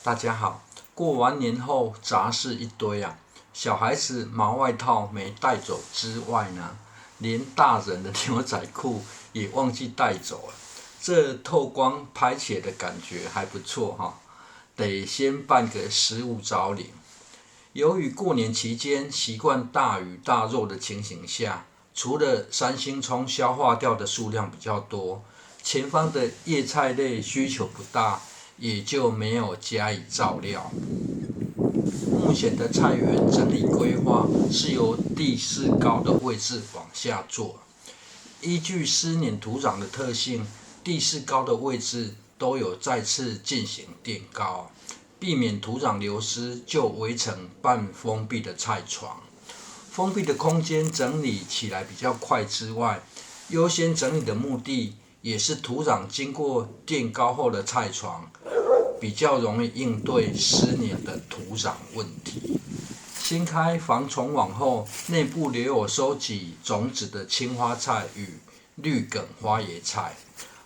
大家好，过完年后杂事一堆啊，小孩子毛外套没带走之外呢，连大人的牛仔裤也忘记带走了。这透光拍起来的感觉还不错哈，得先办个15找领。由于过年期间习惯大鱼大肉的情形下，除了三星葱消化掉的数量比较多，前方的叶菜类需求不大，也就没有加以照料。目前的菜园整理规划是由地势高的位置往下做，依据湿黏土壤的特性，地势高的位置都有再次进行垫高，避免土壤流失，就围成半封闭的菜床。封闭的空间整理起来比较快之外，优先整理的目的也是土壤经过垫高后的菜床比较容易应对湿黏的土壤问题。掀开防虫网后，内部留有收集种子的青花菜与绿梗花椰菜。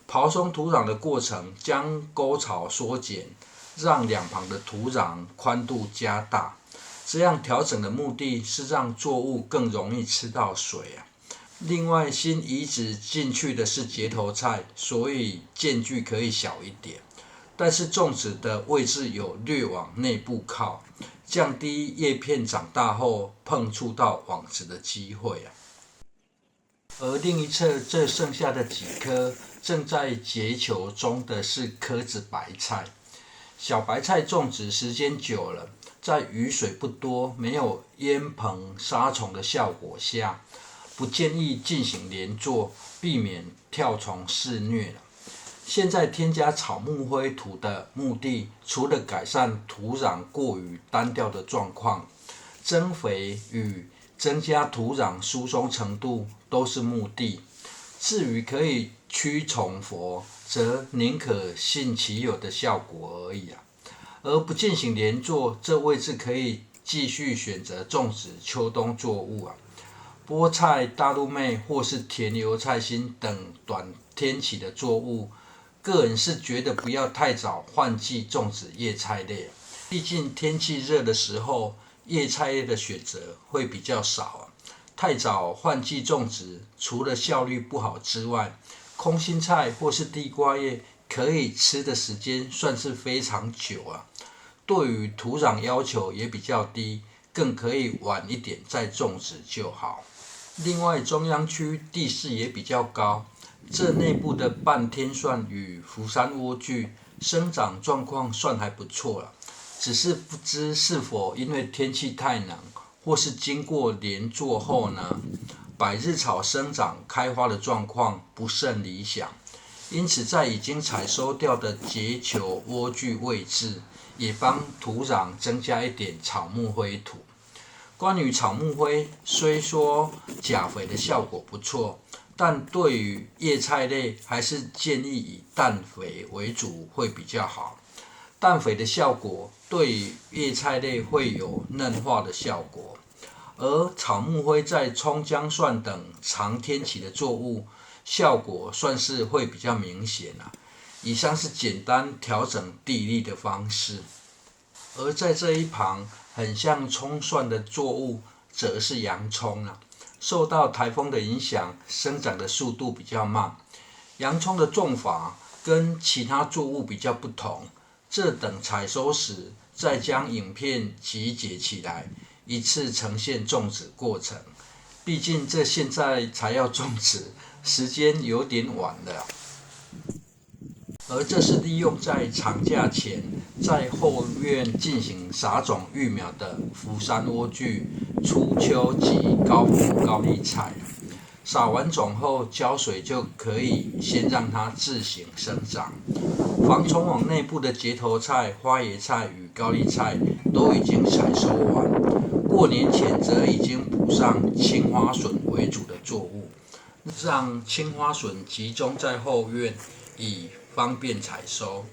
刨松土壤的过程，将沟槽缩减，让两旁的土壤宽度加大。这样调整的目的是让作物更容易吃到水啊。另外，新移植进去的是结头菜，所以间距可以小一点，但是种植的位置有略往内部靠，降低叶片长大后碰触到网子的机会啊。而另一侧这剩下的几颗正在结球中的是颗子白菜。小白菜种植时间久了，在雨水不多、没有烟棚杀虫的效果下，不建议进行连作，避免跳虫肆虐。现在添加草木灰土的目的，除了改善土壤过于单调的状况，增肥与增加土壤疏松程度都是目的。至于可以驱虫佛，则宁可信其有的效果而已啊。而不进行连作，这位置可以继续选择种植秋冬作物啊，菠菜、大陆妹或是甜油菜心等短天期的作物。个人是觉得不要太早换季种植叶菜类，毕竟天气热的时候，叶菜类的选择会比较少啊。太早换季种植，除了效率不好之外，空心菜或是地瓜叶可以吃的时间算是非常久啊。对于土壤要求也比较低，更可以晚一点再种植就好。另外，中央区地势也比较高，这内部的半天蒜与福山莴苣生长状况算还不错了，只是不知是否因为天气太冷，或是经过连作后呢，百日草生长开花的状况不甚理想，因此在已经采收掉的结球莴苣位置，也帮土壤增加一点草木灰土。关于草木灰，虽说钾肥的效果不错，但对于叶菜类还是建议以氮肥为主会比较好。氮肥的效果对于叶菜类会有嫩化的效果，而草木灰在葱姜蒜等长天期的作物效果算是会比较明显啊。以上是简单调整地力的方式。而在这一旁很像葱蒜的作物则是洋葱啊，受到台风的影响，生长的速度比较慢。洋葱的种法跟其他作物比较不同，这等采收时再将影片集结起来，一次呈现种植过程。毕竟这现在才要种植，时间有点晚了。而这是利用在长假前在后院进行撒种育苗的福山莴苣、初秋及高福高丽菜。撒完种后浇水就可以先让它自行生长。防虫网内部的结头菜、花椰菜与高丽菜都已经采收完，过年前则已经补上青花笋为主的作物，让青花笋集中在后院，以方便采收。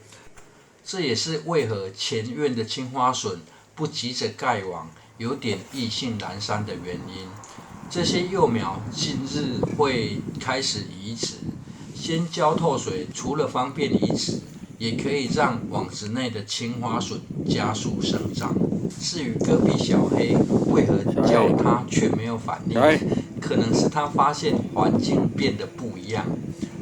这也是为何前院的青花笋不急着盖网，有点意兴阑珊的原因。这些幼苗近日会开始移植，先浇透水，除了方便移植，也可以让网子内的青花笋加速生长。至于隔壁小黑为何叫它却没有反应，可能是它发现环境变得不一样。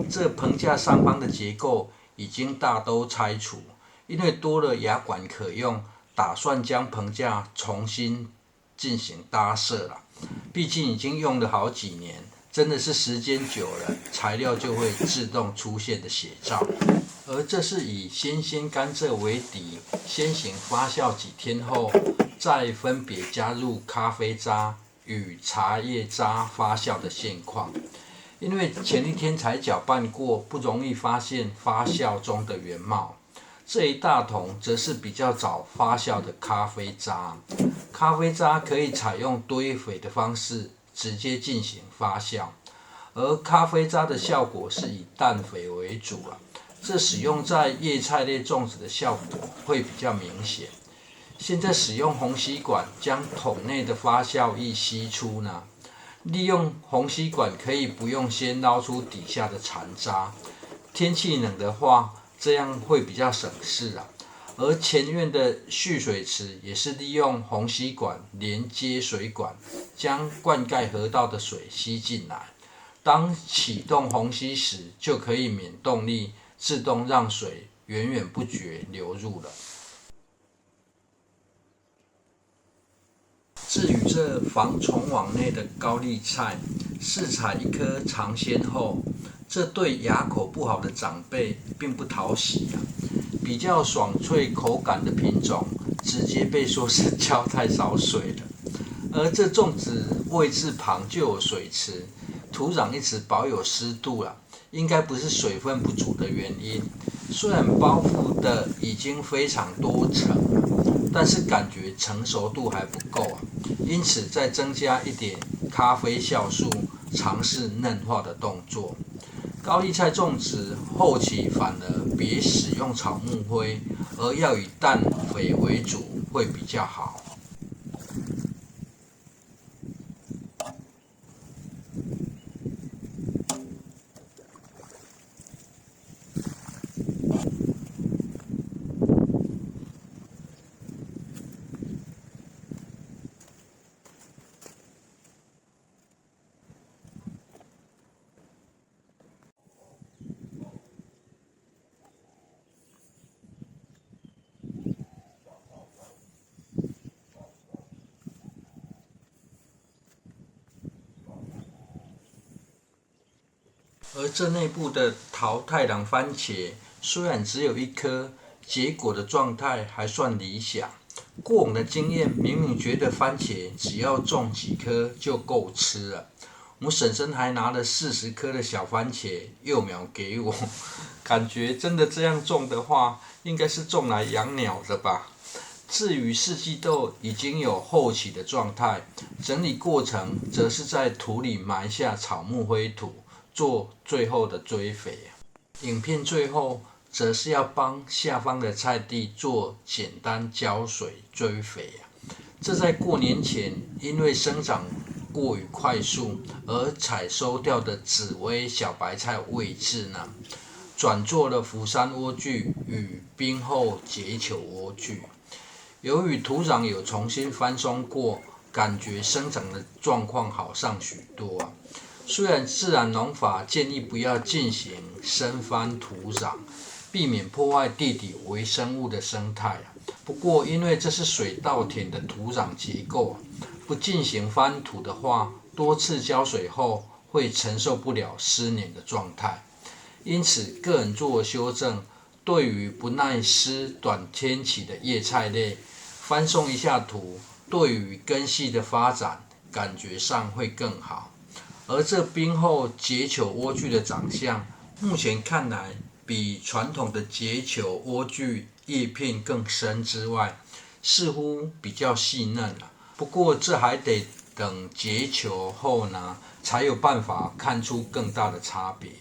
这棚架上方的结构已经大都拆除，因为多了牙管可用，打算将棚架重新进行搭设了。毕竟已经用了好几年，真的是时间久了，材料就会自动出现的写照。而这是以新鲜甘蔗为底，先行发酵几天后，再分别加入咖啡渣与茶叶渣发酵的现况。因为前一天才搅拌过，不容易发现发酵中的原貌。这一大桶则是比较早发酵的咖啡渣。咖啡渣可以采用堆肥的方式直接进行发酵，而咖啡渣的效果是以氮肥为主啊。这使用在叶菜类种植的效果会比较明显。现在使用虹吸管将桶内的发酵液吸出呢，利用虹吸管可以不用先捞出底下的残渣。天气冷的话，这样会比较省事啊。而前院的蓄水池也是利用虹吸管连接水管，将灌溉河道的水吸进来。当启动虹吸时，就可以免动力，自动让水源源不绝流入了。至于这防虫网内的高丽菜，试采一颗尝鲜后，这对牙口不好的长辈并不讨喜啊。比较爽脆口感的品种，直接被说是浇太少水了。而这种植位置旁就有水池，土壤一直保有湿度了，应该不是水分不足的原因。虽然包覆的已经非常多层了，但是感觉成熟度还不够啊。因此再增加一点咖啡酵素，尝试嫩化的动作。高丽菜种植后期反而别使用草木灰，而要以氮肥为主会比较好。而这内部的桃太郎番茄虽然只有一颗，结果的状态还算理想。过往的经验明明觉得番茄只要种几颗就够吃了，我婶婶还拿了40颗的小番茄幼苗给我，感觉真的这样种的话，应该是种来养鸟的吧。至于四季豆已经有后期的状态，整理过程则是在土里埋下草木灰土，做最后的追肥。影片最后则是要帮下方的菜地做简单浇水追肥。这在过年前因为生长过于快速而采收掉的紫薇小白菜位置呢，转做了福山莴苣与冰后结球莴苣。由于土壤有重新翻松过，感觉生长的状况好上许多啊。虽然自然农法建议不要进行深翻土壤，避免破坏地底微生物的生态，不过因为这是水稻田的土壤结构，不进行翻土的话，多次浇水后会承受不了湿黏的状态。因此个人做修正，对于不耐湿短天期的叶菜类，翻松一下土，对于根系的发展感觉上会更好。而这冰后结球莴苣的长相，目前看来比传统的结球莴苣叶片更深之外，似乎比较细嫩了。不过这还得等结球后呢，才有办法看出更大的差别。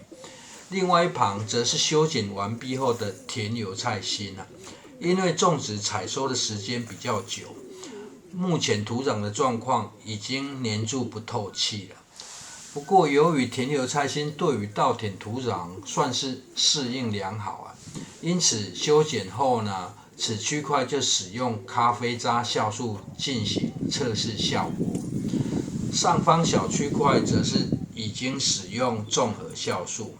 另外一旁则是修剪完毕后的田油菜心啊，因为种植采收的时间比较久，目前土壤的状况已经黏住不透气了。不过由于田油菜心对于稻田土壤算是适应良好因此修剪后呢，此区块就使用咖啡渣酵素进行测试效果。上方小区块则是已经使用综合酵素，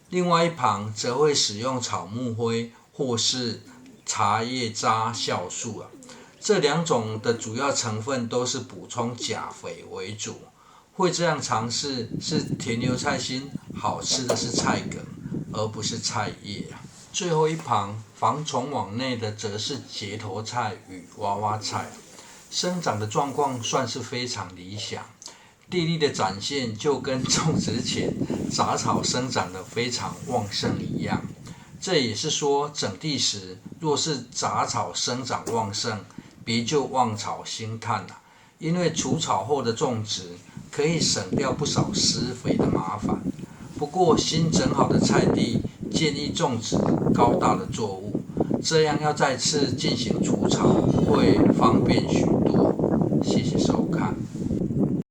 另外一旁则会使用草木灰或是茶叶渣酵素这两种的主要成分都是补充钾肥为主。会这样尝试是田油菜心好吃的是菜梗，而不是菜叶最后一旁防虫网内的则是结头菜与娃娃菜，生长的状况算是非常理想。地力的展现就跟种植前杂草生长的非常旺盛一样。这也是说，整地时若是杂草生长旺盛，别就望草兴叹因为除草后的种植可以省掉不少施肥的麻烦。不过新整好的菜地建议种植高大的作物，这样要再次进行除草会方便许多。